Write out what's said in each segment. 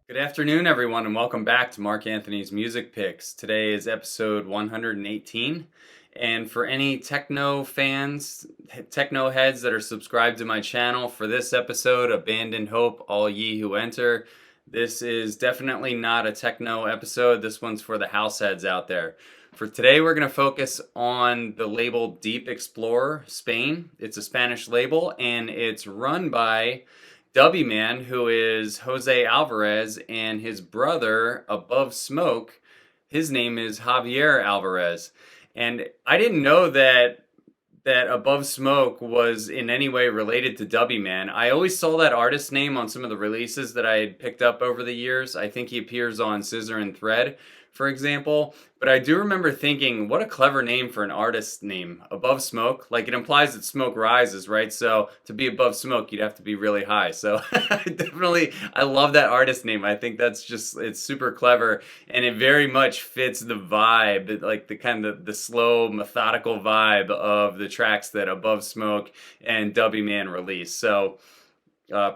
Good afternoon, everyone, and welcome back to Mark Anthony's Music Picks. Today is episode 118, and for any techno fans, techno heads that are subscribed to my channel, for this episode, Abandon Hope, All Ye Who Enter, this is definitely not a techno episode. This one's for the house heads out there. For today, we're going to focus on the label Deep Explorer, Spain. It's a Spanish label, and it's run by Dubbyman, who is Jose Alvarez, and his brother, Above Smoke, his name is Javier Alvarez. And I didn't know that Above Smoke was in any way related to Dubbyman. I always saw that artist name on some of the releases that I had picked up over the years. I think he appears on Scissor and Thread, for example. But I do remember thinking, what a clever name for an artist name. Above Smoke. Like, it implies that smoke rises, right? So to be above smoke, you'd have to be really high. So I love that artist name. I think it's super clever. And it very much fits the vibe, like the kind of the slow, methodical vibe of the tracks that Above Smoke and Dubbyman release. So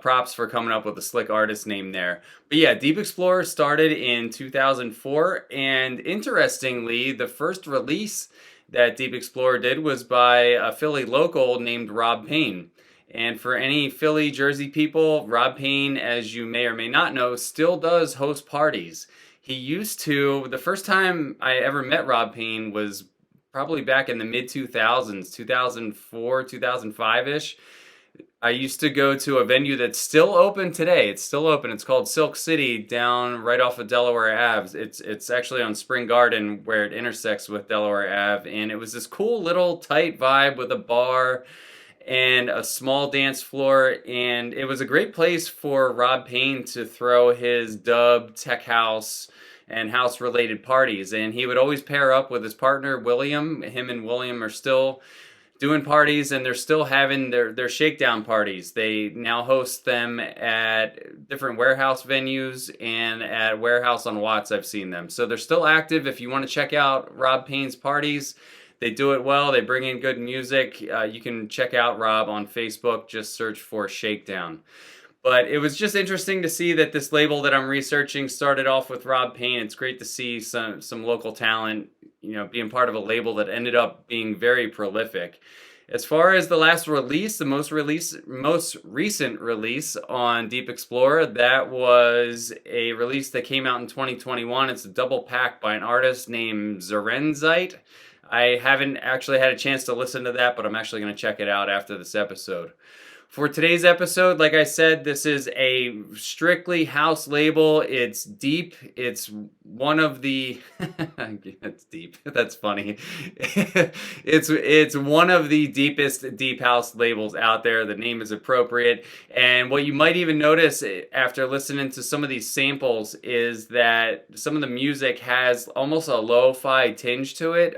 props for coming up with a slick artist name there. But yeah, Deep Explorer started in 2004, and interestingly, the first release that Deep Explorer did was by a Philly local named Rob Payne. And for any Philly, Jersey people, Rob Payne, as you may or may not know, still does host parties. He used to, the first time I ever met Rob Payne was probably back in the mid-2000s, 2004, 2005-ish. I used to go to a venue that's still open today. It's still open. It's called Silk City down right off of Delaware Ave. It's actually on Spring Garden where it intersects with Delaware Ave. And it was this cool little tight vibe with a bar and a small dance floor. And it was a great place for Rob Payne to throw his dub, tech house, and house-related parties. And he would always pair up with his partner, William. Him and William are still doing parties, and they're still having their shakedown parties. They now host them at different warehouse venues and at Warehouse on Watts. I've seen them. So they're still active. If you want to check out Rob Payne's parties, they do it well. They bring in good music. You can check out Rob on Facebook. Just search for Shakedown. But it was just interesting to see that this label that I'm researching started off with Rob Payne. It's great to see some local talent, being part of a label that ended up being very prolific. As far as the last release, the most recent release on Deep Explorer, that was a release that came out in 2021. It's a double pack by an artist named Zarenzite. I haven't actually had a chance to listen to that, but I'm actually going to check it out after this episode. For today's episode, like I said, this is a strictly house label. It's deep. It's one of the it's deep. That's funny. It's one of the deepest deep house labels out there. The name is appropriate. And what you might even notice after listening to some of these samples is that some of the music has almost a lo-fi tinge to it,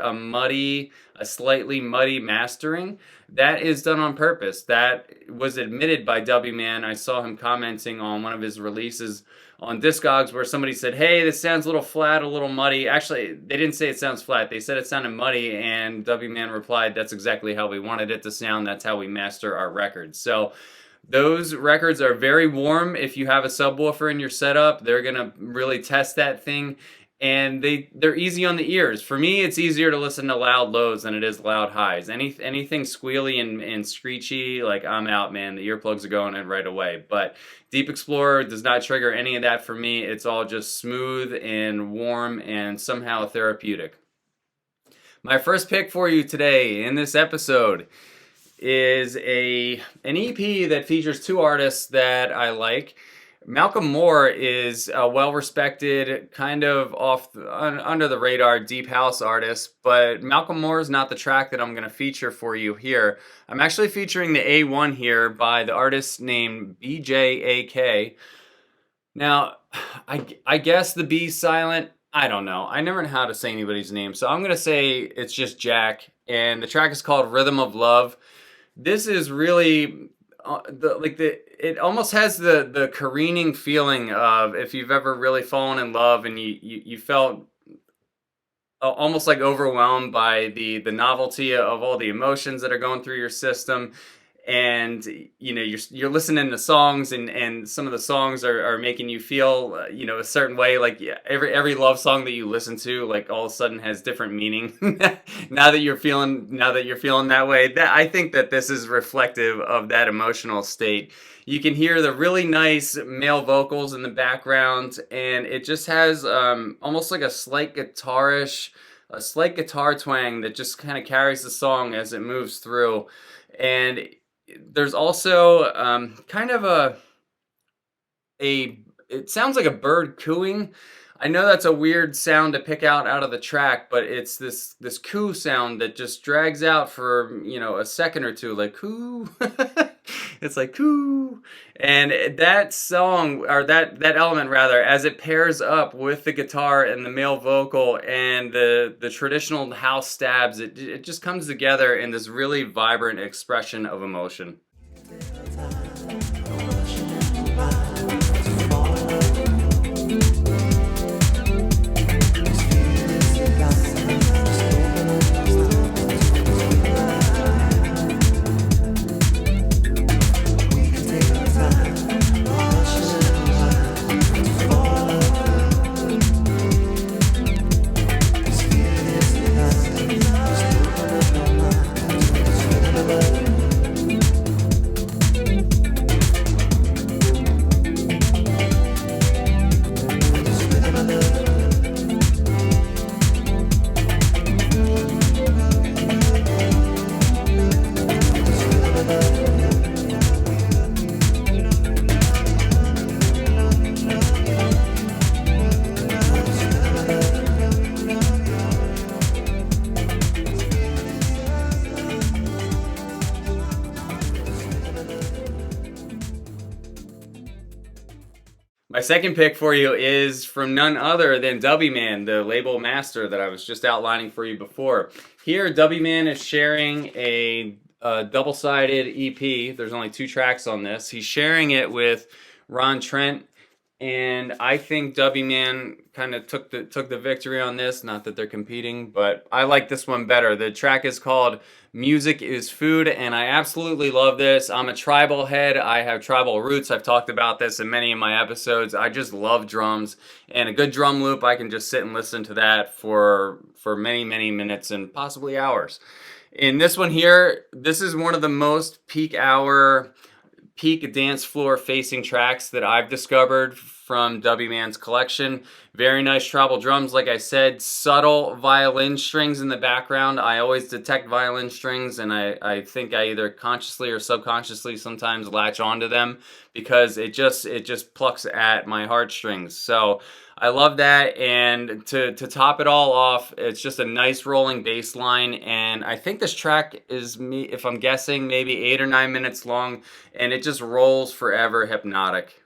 a slightly muddy mastering. That is done on purpose. That was admitted by Dubbyman. I saw him commenting on one of his releases on Discogs where somebody said, hey, this sounds a little flat, a little muddy. Actually, they didn't say it sounds flat. They said it sounded muddy, and Dubbyman replied, that's exactly how we wanted it to sound. That's how we master our records. So those records are very warm. If you have a subwoofer in your setup, they're going to really test that thing. And they're easy on the ears. For me, it's easier to listen to loud lows than it is loud highs. Anything squealy and screechy, like, I'm out, man. The earplugs are going in right away. But Deep Explorer does not trigger any of that for me. It's all just smooth and warm and somehow therapeutic. My first pick for you today in this episode is an EP that features two artists that I like. Malcolm Moore is a well-respected, kind of under the radar deep house artist, but Malcolm Moore is not the track that I'm going to feature for you here. I'm actually featuring the A1 here by the artist named BJAK. Now, I guess the B's silent. I don't know. I never know how to say anybody's name, so I'm going to say it's just Jack, and the track is called Rhythm of Love. This is really it almost has the careening feeling of if you've ever really fallen in love and you felt almost like overwhelmed by the novelty of all the emotions that are going through your system. and you're listening to songs, and some of the songs are making you feel a certain way. Like, yeah, every love song that you listen to, like, all of a sudden has different meaning. Now that you're feeling that way, that I think that this is reflective of that emotional state. You can hear the really nice male vocals in the background, and it just has almost like a slight guitar twang that just kind of carries the song as it moves through. And there's also kind of a it sounds like a bird cooing. I know that's a weird sound to pick out of the track, but it's this coo sound that just drags out for a second or two, like coo. It's like coo, and that song, or that element rather, as it pairs up with the guitar and the male vocal and the traditional house stabs, it just comes together in this really vibrant expression of emotion. My second pick for you is from none other than Dubbyman, the label master that I was just outlining for you before. Here, Dubbyman is sharing a double-sided EP. There's only 2 tracks on this. He's sharing it with Ron Trent, and I think Dubbyman kind of took the victory on this. Not that they're competing, but I like this one better. The track is called Music is Food, and I absolutely love this. I'm a tribal head. I have tribal roots. I've talked about this in many of my episodes. I just love drums, and a good drum loop, I can just sit and listen to that for many, many minutes and possibly hours. In this one here, this is one of the most peak dance floor facing tracks that I've discovered from Dubbyman's collection. Very nice tribal drums, like I said, subtle violin strings in the background. I always detect violin strings, and I think I either consciously or subconsciously sometimes latch onto them because it just plucks at my heartstrings. So I love that, and to top it all off, it's just a nice rolling bass line, and I think this track is, if I'm guessing, maybe 8 or 9 minutes long, and it just rolls forever hypnotic.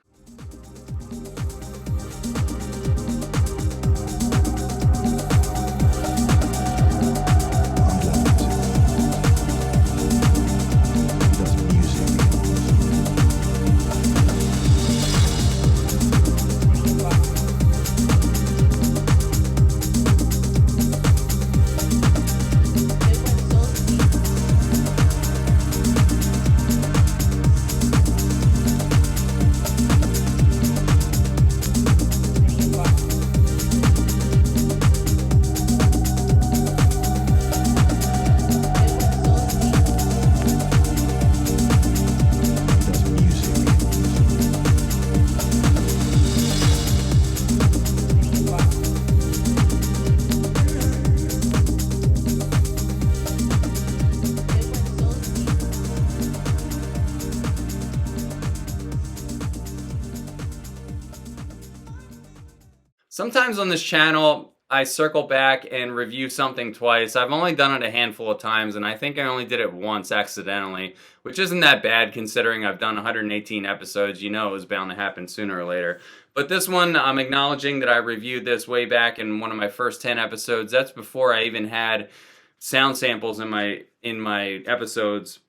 Sometimes on this channel, I circle back and review something twice. I've only done it a handful of times, and I think I only did it once accidentally, which isn't that bad considering I've done 118 episodes. You know it was bound to happen sooner or later. But this one, I'm acknowledging that I reviewed this way back in one of my first 10 episodes. That's before I even had sound samples in my episodes.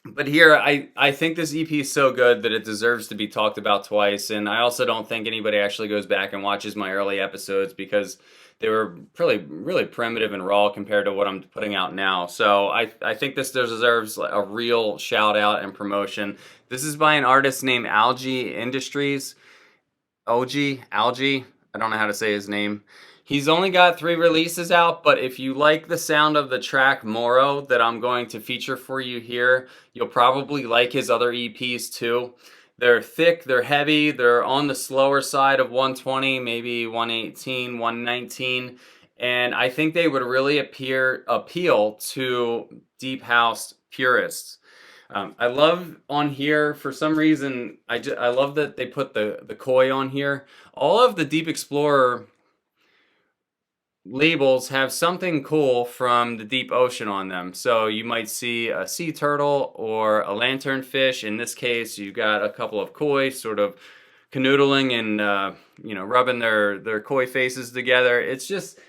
But here, I think this EP is so good that it deserves to be talked about twice. And I also don't think anybody actually goes back and watches my early episodes because they were really primitive and raw compared to what I'm putting out now. So I think this deserves a real shout out and promotion. This is by an artist named auji.industries. Algae. I don't know how to say his name. He's only got 3 releases out, but if you like the sound of the track Moro that I'm going to feature for you here, you'll probably like his other EPs too. They're thick, they're heavy, they're on the slower side of 120, maybe 118, 119, and I think they would really appeal to deep house purists. I love on here, for some reason, I love that they put the koi on here. All of the Deep Explorer labels have something cool from the deep ocean on them. So you might see a sea turtle or a lanternfish. In this case, you got a couple of koi sort of canoodling and rubbing their koi faces together. It just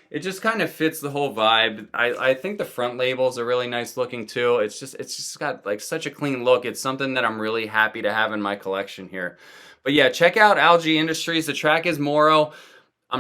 kind of fits the whole vibe. I think the front labels are really nice looking too. It's just got like such a clean look. It's something that I'm really happy to have in my collection here. But yeah, check out Algae Industries. The track is Moro. I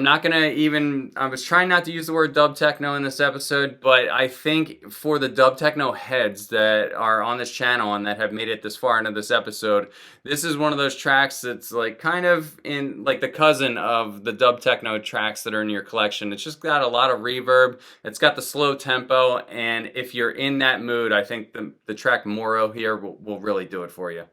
was trying not to use the word dub techno in this episode, but I think for the dub techno heads that are on this channel and that have made it this far into this episode, this is one of those tracks that's like kind of in like the cousin of the dub techno tracks that are in your collection. It's just got a lot of reverb, it's got the slow tempo, and if you're in that mood, I think the track Moro here will really do it for you.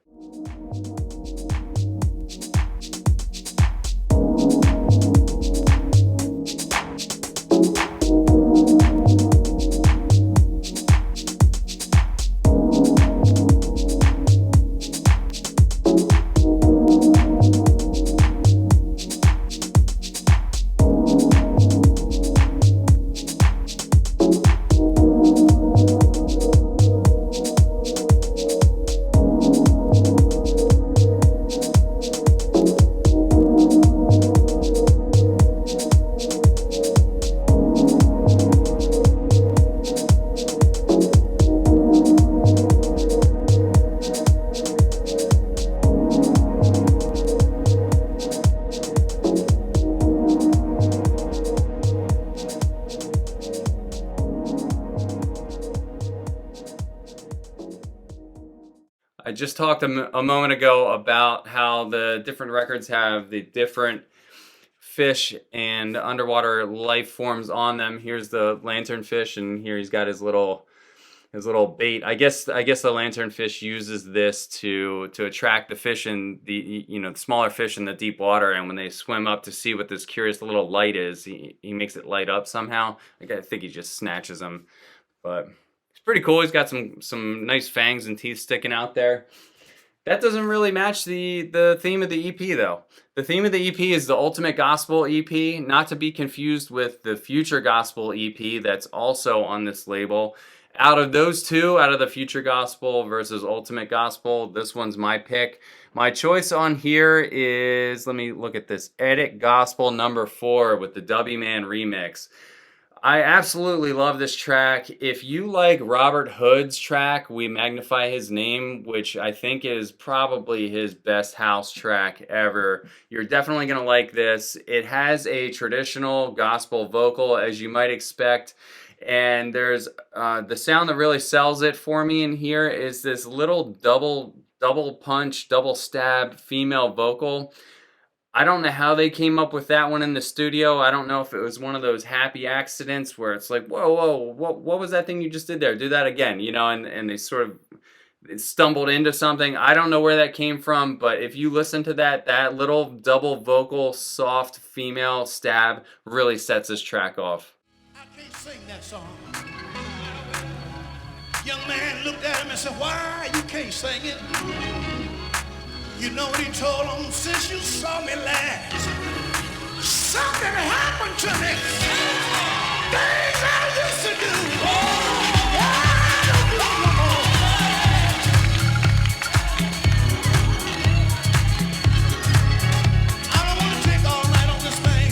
I just talked a moment ago about how the different records have the different fish and underwater life forms on them. Here's the lanternfish, and here he's got his little bait. I guess the lanternfish uses this to attract the fish in the smaller fish in the deep water, and when they swim up to see what this curious little light is, he makes it light up somehow. I think he just snatches them, but it's pretty cool. He's got some nice fangs and teeth sticking out there. That doesn't really match the theme of the EP though. The theme of the EP is the Ultimate Gospel EP, not to be confused with the Future Gospel EP that's also on this label. Out of those two, out of the Future Gospel versus Ultimate Gospel, this one's my pick. My choice on here is, let me look at this, Edit Gospel number 4 with the Dubbyman remix. I absolutely love this track. If you like Robert Hood's track, We Magnify His Name, which I think is probably his best house track ever, you're definitely going to like this. It has a traditional gospel vocal, as you might expect, and there's the sound that really sells it for me in here is this little double punch, double stab female vocal. I don't know how they came up with that one in the studio. I don't know if it was one of those happy accidents where it's like, whoa, what was that thing you just did there? Do that again, and they sort of stumbled into something. I don't know where that came from, but if you listen to that little double vocal, soft female stab really sets this track off. I can't sing that song. Young man looked at him and said, why you can't sing it? You know what he told him? Since you saw me last, something happened to me. Things I used to do. I don't do them no more. I don't want to take all night on this thing.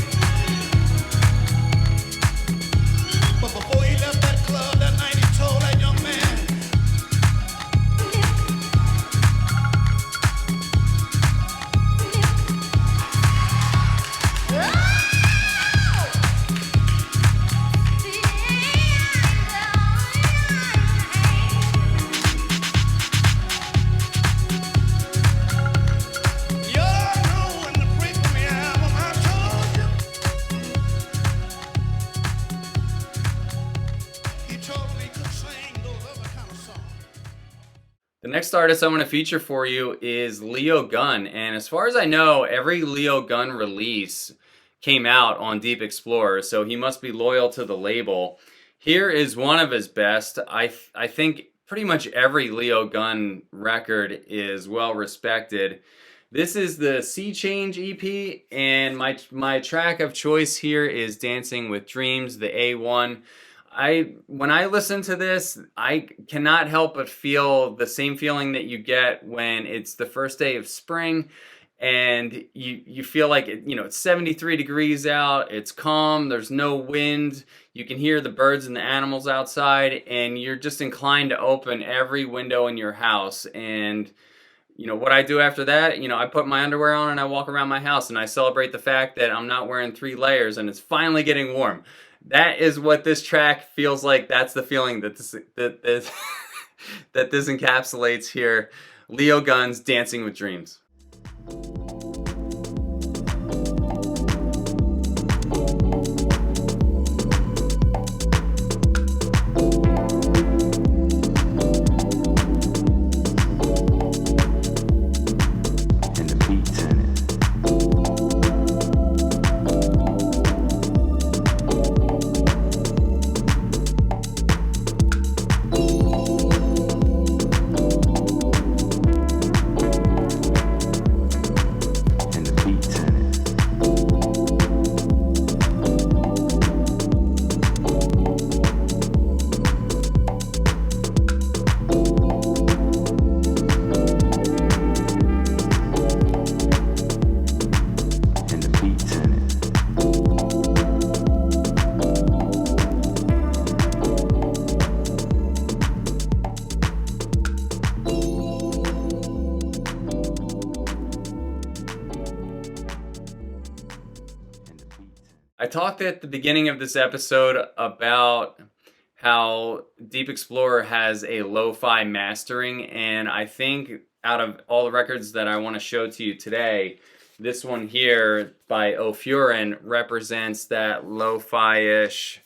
But before he left that club that night, he told that young man, The next artist I want to feature for you is Leo Gunn, and as far as I know, every Leo Gunn release came out on Deep Explorer, so he must be loyal to the label. Here is one of his best. I think pretty much every Leo Gunn record is well respected. This is the Sea Change EP, and my track of choice here is Dancing with Dreams, the A1. When I listen to this, I cannot help but feel the same feeling that you get when it's the first day of spring and you feel like it's 73 degrees out, it's calm, there's no wind, you can hear the birds and the animals outside, and you're just inclined to open every window in your house. And what I do after that, I put my underwear on and I walk around my house and I celebrate the fact that I'm not wearing 3 layers and it's finally getting warm. That is what this track feels like. That's the feeling that this that this encapsulates here. Leo Gunn's Dancing with Dreams. I talked at the beginning of this episode about how Deep Explorer has a lo-fi mastering, and I think out of all the records that I want to show to you today, this one here by Ofuren represents that lo-fi-ish,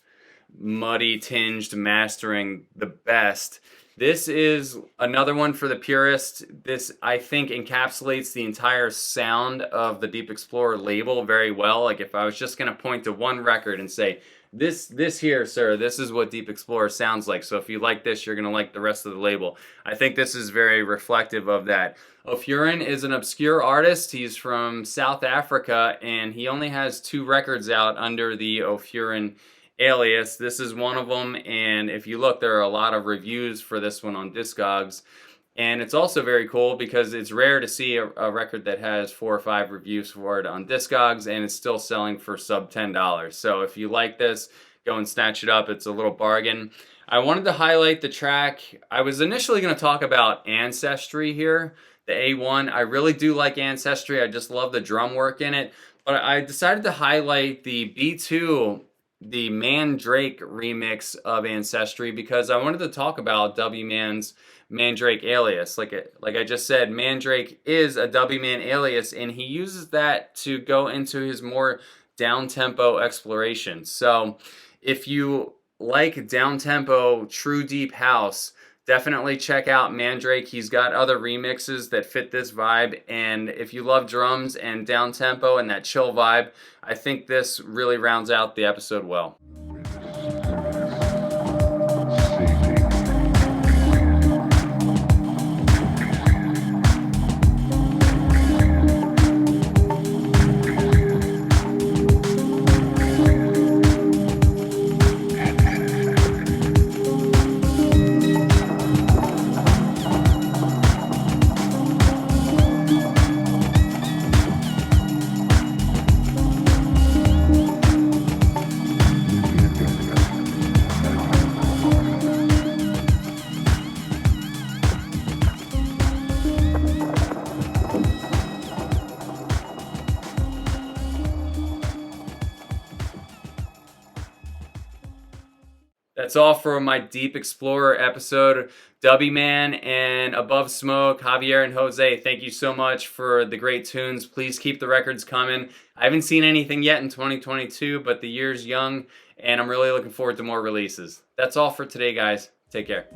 muddy tinged mastering the best. This is another one for the purist. This, I think, encapsulates the entire sound of the Deep Explorer label very well. Like if I was just going to point to one record and say, this here, sir, this is what Deep Explorer sounds like. So if you like this, you're going to like the rest of the label. I think this is very reflective of that. Ofuren is an obscure artist. He's from South Africa, and he only has 2 records out under the Ofuren alias. This is one of them, and if you look, there are a lot of reviews for this one on Discogs. And it's also very cool because it's rare to see a record that has 4 or 5 reviews for it on Discogs and it's still selling for sub $10. So if you like this, go and snatch it up. It's a little bargain. I wanted to highlight the track. I was initially going to talk about Ancestry here, the A1. I really do like Ancestry. I just love the drum work in it. But I decided to highlight the B2, the Mandrake remix of Ancestry, because I wanted to talk about Dubbyman's Mandrake alias. Like I just said, Mandrake is a Dubbyman alias, and he uses that to go into his more down-tempo exploration. So if you like down-tempo, true deep house, definitely check out Mandrake. He's got other remixes that fit this vibe, and if you love drums and down-tempo and that chill vibe, I think this really rounds out the episode well. That's all for my Deep Explorer episode. Dubbyman and Above Smoke, Javier and Jose, thank you so much for the great tunes. Please keep the records coming. I haven't seen anything yet in 2022, but the year's young, and I'm really looking forward to more releases. That's all for today, guys. Take care.